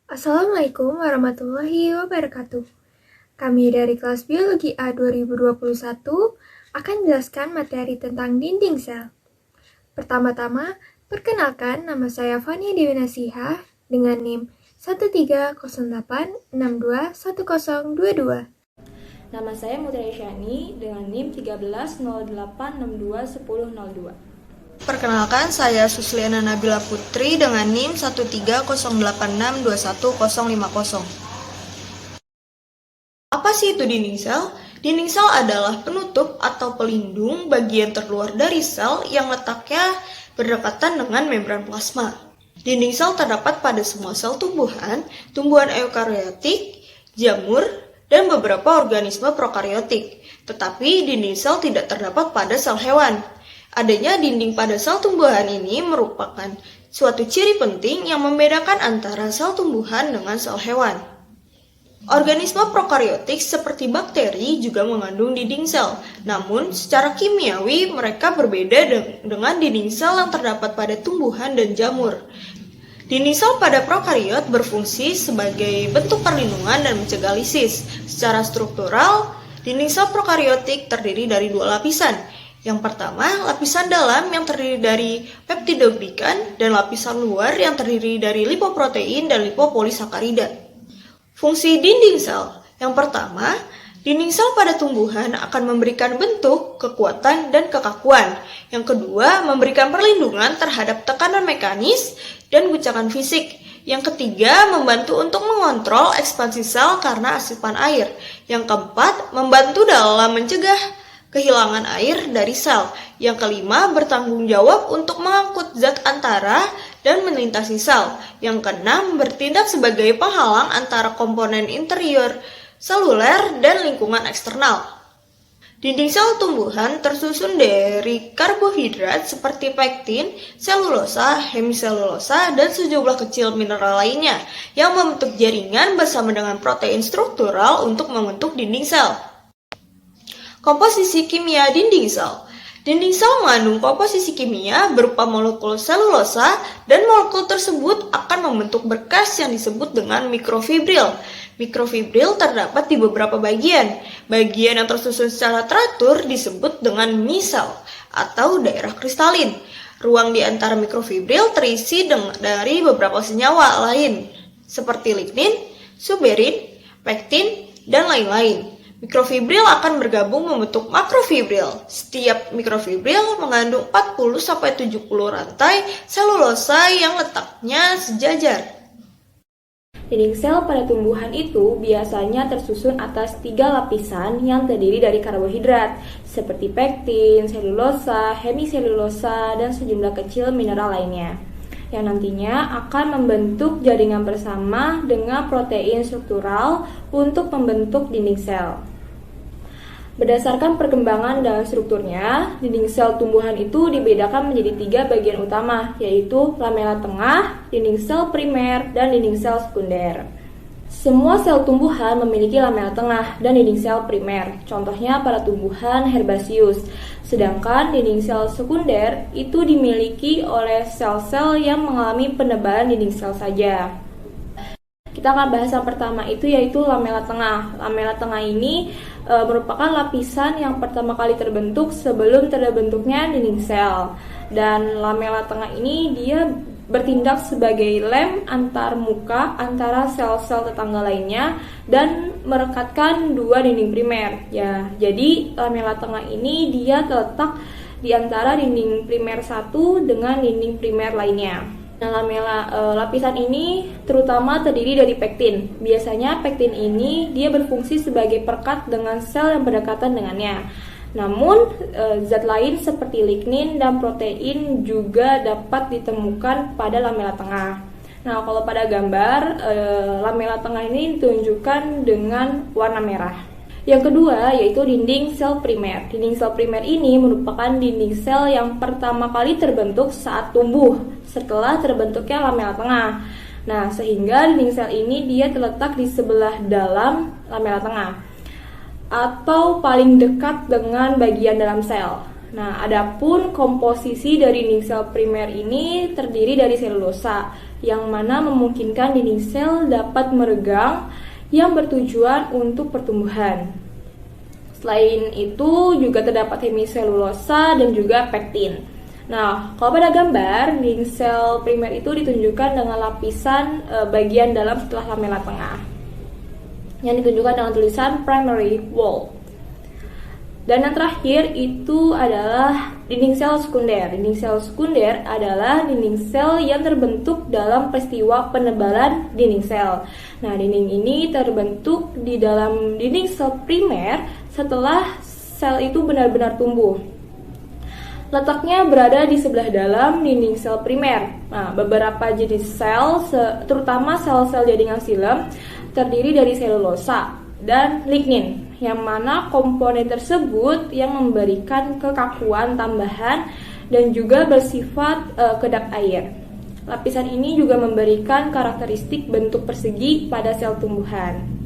Assalamualaikum warahmatullahi wabarakatuh. Kami dari kelas Biologi A 2021 akan menjelaskan materi tentang dinding sel. Pertama-tama, perkenalkan nama saya Fania Dewi Nasihah dengan NIM 1308621022. Nama saya Mutri Aisyani dengan NIM 1308621002. Perkenalkan, saya Susliana Nabila Putri dengan NIM 1308621050. Apa sih itu dinding sel? Dinding sel adalah penutup atau pelindung bagian terluar dari sel yang letaknya berdekatan dengan membran plasma. Dinding sel terdapat pada semua sel tumbuhan, tumbuhan eukariotik, jamur, dan beberapa organisme prokariotik. Tetapi dinding sel tidak terdapat pada sel hewan. Adanya dinding pada sel tumbuhan ini merupakan suatu ciri penting yang membedakan antara sel tumbuhan dengan sel hewan. Organisme prokariotik seperti bakteri juga mengandung dinding sel, namun secara kimiawi mereka berbeda dengan dinding sel yang terdapat pada tumbuhan dan jamur. Dinding sel pada prokariot berfungsi sebagai bentuk perlindungan dan mencegah lisis. Secara struktural, dinding sel prokariotik terdiri dari dua lapisan. Yang pertama, lapisan dalam yang terdiri dari peptidoglikan dan lapisan luar yang terdiri dari lipoprotein dan lipopolisakarida. Fungsi dinding sel. Yang pertama, dinding sel pada tumbuhan akan memberikan bentuk, kekuatan, dan kekakuan. Yang kedua, memberikan perlindungan terhadap tekanan mekanis dan guncangan fisik. Yang ketiga, membantu untuk mengontrol ekspansi sel karena asupan air. Yang keempat, membantu dalam mencegah kehilangan air dari sel. Yang kelima, bertanggung jawab untuk mengangkut zat antara dan melintasi sel. Yang keenam, bertindak sebagai penghalang antara komponen interior seluler dan lingkungan eksternal. Dinding sel tumbuhan tersusun dari karbohidrat seperti pektin, selulosa, hemiselulosa, dan sejumlah kecil mineral lainnya yang membentuk jaringan bersama dengan protein struktural untuk membentuk dinding sel. Komposisi kimia dinding sel. Dinding sel mengandung komposisi kimia berupa molekul selulosa dan molekul tersebut akan membentuk berkas yang disebut dengan mikrofibril. Mikrofibril terdapat di beberapa bagian. Bagian yang tersusun secara teratur disebut dengan misel atau daerah kristalin. Ruang di antara mikrofibril terisi dari beberapa senyawa lain seperti lignin, suberin, pektin, dan lain-lain. Mikrofibril akan bergabung membentuk makrofibril. Setiap mikrofibril mengandung 40-70 rantai selulosa yang letaknya sejajar. Dinding sel pada tumbuhan itu biasanya tersusun atas 3 lapisan yang terdiri dari karbohidrat, seperti pektin, selulosa, hemiselulosa, dan sejumlah kecil mineral lainnya, yang nantinya akan membentuk jaringan bersama dengan protein struktural untuk membentuk dinding sel. Berdasarkan perkembangan dan strukturnya, dinding sel tumbuhan itu dibedakan menjadi 3 bagian utama, yaitu lamela tengah, dinding sel primer, dan dinding sel sekunder. Semua sel tumbuhan memiliki lamela tengah dan dinding sel primer, contohnya pada tumbuhan herbaceous. Sedangkan dinding sel sekunder itu dimiliki oleh sel-sel yang mengalami penebalan dinding sel saja. Kita akan bahas yang pertama itu yaitu lamela tengah. Lamela tengah ini merupakan lapisan yang pertama kali terbentuk sebelum terbentuknya dinding sel. Dan lamela tengah ini dia bertindak sebagai lem antar muka antara sel-sel tetangga lainnya dan merekatkan 2 dinding primer. Ya, jadi lamela tengah ini dia terletak di antara dinding primer 1 dengan dinding primer lainnya. Nah, lapisan ini terutama terdiri dari pektin. Biasanya pektin ini dia berfungsi sebagai perekat dengan sel yang berdekatan dengannya. Namun, zat lain seperti lignin dan protein juga dapat ditemukan pada lamela tengah. Nah, kalau pada gambar, lamela tengah ini ditunjukkan dengan warna merah. Yang kedua yaitu dinding sel primer. Dinding sel primer ini merupakan dinding sel yang pertama kali terbentuk saat tumbuh setelah terbentuknya lamela tengah. Nah, sehingga dinding sel ini dia terletak di sebelah dalam lamela tengah atau paling dekat dengan bagian dalam sel. Nah, adapun komposisi dari dinding sel primer ini terdiri dari selulosa, yang mana memungkinkan dinding sel dapat meregang yang bertujuan untuk pertumbuhan. Selain itu juga terdapat hemiselulosa dan juga pektin. Nah, kalau pada gambar, dinding sel primer itu ditunjukkan dengan lapisan bagian dalam setelah lamela tengah, yang ditunjukkan dengan tulisan primary wall. Dan yang terakhir itu adalah dinding sel sekunder. Dinding sel sekunder adalah dinding sel yang terbentuk dalam peristiwa penebalan dinding sel. Nah, dinding ini terbentuk di dalam dinding sel primer setelah sel itu benar-benar tumbuh. Letaknya berada di sebelah dalam dinding sel primer. Nah, beberapa jenis sel, terutama sel-sel jaringan xilem, terdiri dari selulosa dan lignin, yang mana komponen tersebut yang memberikan kekakuan tambahan dan juga bersifat kedap air. Lapisan ini juga memberikan karakteristik bentuk persegi pada sel tumbuhan.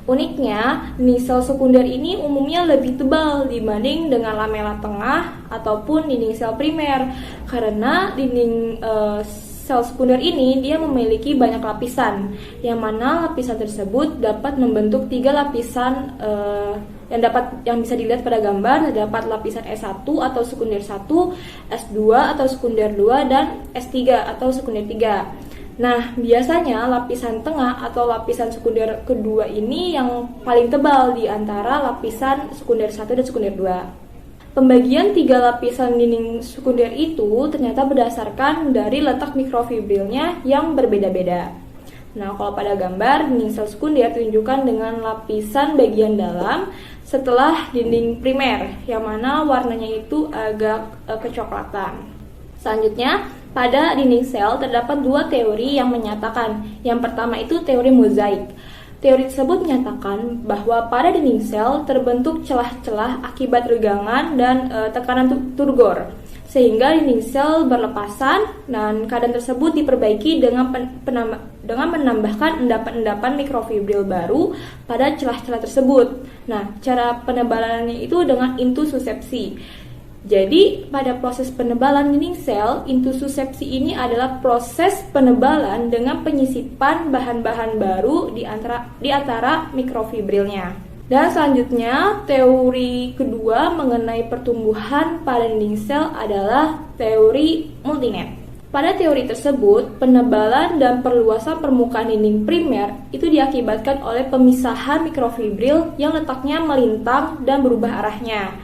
Uniknya, dinding sel sekunder ini umumnya lebih tebal dibanding dengan lamela tengah ataupun dinding sel primer, karena dinding sel sekunder ini dia memiliki banyak lapisan, yang mana lapisan tersebut dapat membentuk 3 lapisan yang bisa dilihat pada gambar. Terdapat lapisan S1 atau sekunder 1, S2 atau sekunder 2, dan S3 atau sekunder 3. Nah, biasanya lapisan tengah atau lapisan sekunder kedua ini yang paling tebal di antara lapisan sekunder 1 dan sekunder 2. Pembagian 3 lapisan dinding sekunder itu ternyata berdasarkan dari letak mikrofibrilnya yang berbeda-beda. Nah, kalau pada gambar, dinding sel sekunder ditunjukkan dengan lapisan bagian dalam setelah dinding primer, yang mana warnanya itu agak kecoklatan. Selanjutnya, pada dinding sel terdapat 2 teori yang menyatakan. Yang pertama itu teori mozaik. Teori tersebut menyatakan bahwa pada dinding sel terbentuk celah-celah akibat regangan dan tekanan turgor, sehingga dinding sel berlepasan, dan keadaan tersebut diperbaiki dengan menambahkan endapan-endapan mikrofibril baru pada celah-celah tersebut. Nah, cara penebalannya itu dengan intussusepsi. Jadi, pada proses penebalan dinding sel, intussusepsi ini adalah proses penebalan dengan penyisipan bahan-bahan baru di antara mikrofibrilnya. Dan selanjutnya, teori kedua mengenai pertumbuhan pada dinding sel adalah teori multinet. Pada teori tersebut, penebalan dan perluasan permukaan dinding primer itu diakibatkan oleh pemisahan mikrofibril yang letaknya melintang dan berubah arahnya.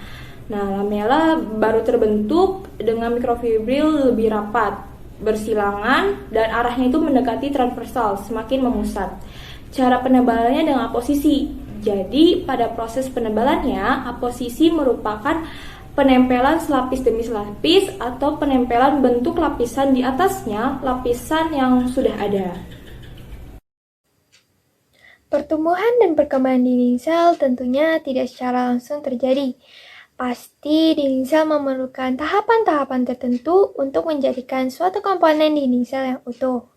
Nah, lamela baru terbentuk dengan mikrofibril lebih rapat, bersilangan, dan arahnya itu mendekati transversal, semakin memusat. Cara penebalannya dengan aposisi. Jadi, pada proses penebalannya, aposisi merupakan penempelan selapis demi selapis atau penempelan bentuk lapisan di atasnya, lapisan yang sudah ada. Pertumbuhan dan perkembangan dinding sel tentunya tidak secara langsung terjadi. Pasti dinding sel memerlukan tahapan-tahapan tertentu untuk menjadikan suatu komponen dinding sel yang utuh.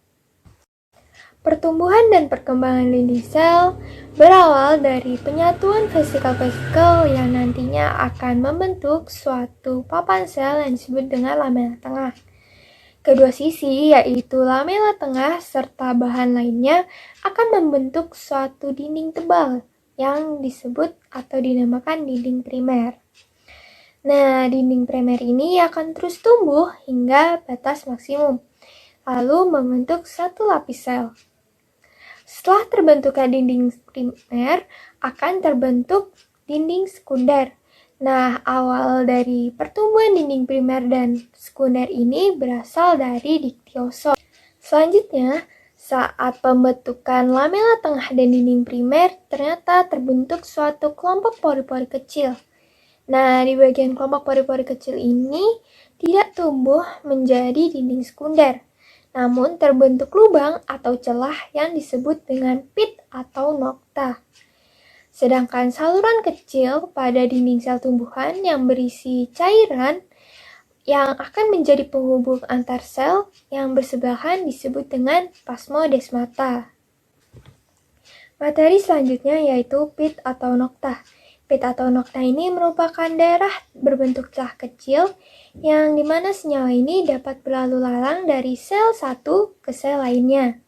Pertumbuhan dan perkembangan dinding sel berawal dari penyatuan vesikel-vesikel yang nantinya akan membentuk suatu papan sel yang disebut dengan lamela tengah. Kedua sisi, yaitu lamela tengah serta bahan lainnya, akan membentuk suatu dinding tebal yang disebut atau dinamakan dinding primer. Nah, dinding primer ini akan terus tumbuh hingga batas maksimum, lalu membentuk satu lapis sel. Setelah terbentuknya dinding primer, akan terbentuk dinding sekunder. Nah, awal dari pertumbuhan dinding primer dan sekunder ini berasal dari diktiosom. Selanjutnya, saat pembentukan lamela tengah dan dinding primer, ternyata terbentuk suatu kelompok pori-pori kecil. Nah, di bagian kelompok pori-pori kecil ini tidak tumbuh menjadi dinding sekunder, namun terbentuk lubang atau celah yang disebut dengan pit atau nokta. Sedangkan saluran kecil pada dinding sel tumbuhan yang berisi cairan yang akan menjadi penghubung antar sel yang bersebelahan disebut dengan plasmodesmata. Materi selanjutnya yaitu pit atau nokta. Pit atau nokta ini merupakan daerah berbentuk celah kecil yang dimana senyawa ini dapat berlalu lalang dari sel satu ke sel lainnya.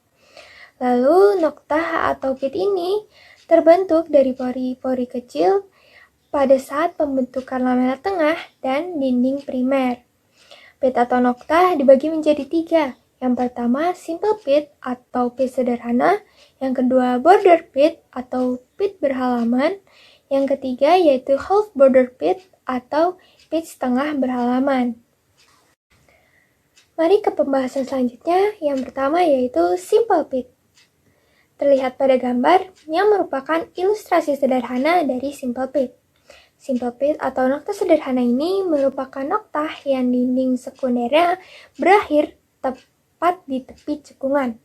Lalu nokta atau pit ini terbentuk dari pori-pori kecil pada saat pembentukan lamela tengah dan dinding primer. Pit atau nokta dibagi menjadi 3. Yang pertama simple pit atau pit sederhana, yang kedua border pit atau pit berhalaman, yang ketiga yaitu half border pit atau pit setengah berhalaman. Mari ke pembahasan selanjutnya, yang pertama yaitu simple pit. Terlihat pada gambar yang merupakan ilustrasi sederhana dari simple pit. Simple pit atau nokta sederhana ini merupakan nokta yang dinding sekundernya berakhir tepat di tepi cekungan.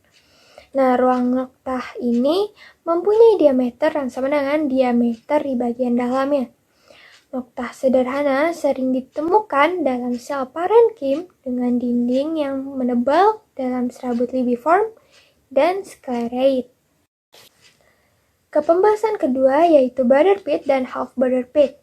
Nah, ruang nokta ini mempunyai diameter yang sama dengan diameter di bagian dalamnya. Nokta sederhana sering ditemukan dalam sel parenkim dengan dinding yang menebal dalam serabut libiform dan sclerate. Ke pembahasan kedua yaitu border pit dan half border pit.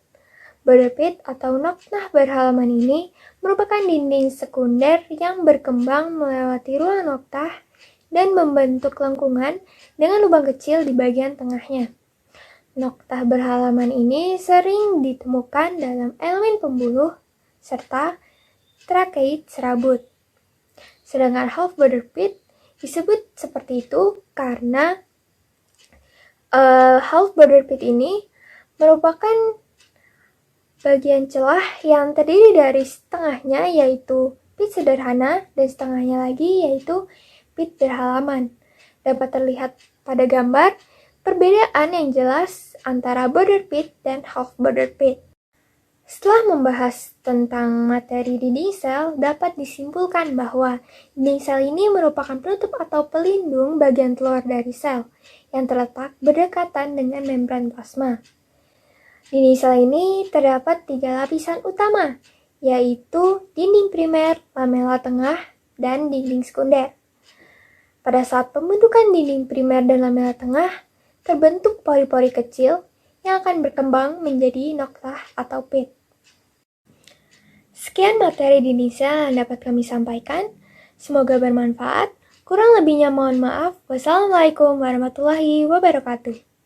Border pit atau nokta berhalaman ini merupakan dinding sekunder yang berkembang melewati ruang nokta dan membentuk lengkungan dengan lubang kecil di bagian tengahnya. Nokta berhalaman ini sering ditemukan dalam elemen pembuluh serta trakeit serabut. Sedangkan half border pit disebut seperti itu karena half border pit ini merupakan bagian celah yang terdiri dari setengahnya yaitu pit sederhana dan setengahnya lagi yaitu pit berhalaman. Dapat terlihat pada gambar perbedaan yang jelas antara border pit dan half border pit. Setelah membahas tentang materi dinding sel, dapat disimpulkan bahwa dinding sel ini merupakan penutup atau pelindung bagian luar dari sel yang terletak berdekatan dengan membran plasma. Dinding sel ini terdapat 3 lapisan utama, yaitu dinding primer, lamela tengah, dan dinding sekunder. Pada saat pembentukan dinding primer dan lamela tengah, terbentuk pori-pori kecil yang akan berkembang menjadi nokta atau pit. Sekian materi dinding sel yang dapat kami sampaikan. Semoga bermanfaat. Kurang lebihnya mohon maaf. Wassalamualaikum warahmatullahi wabarakatuh.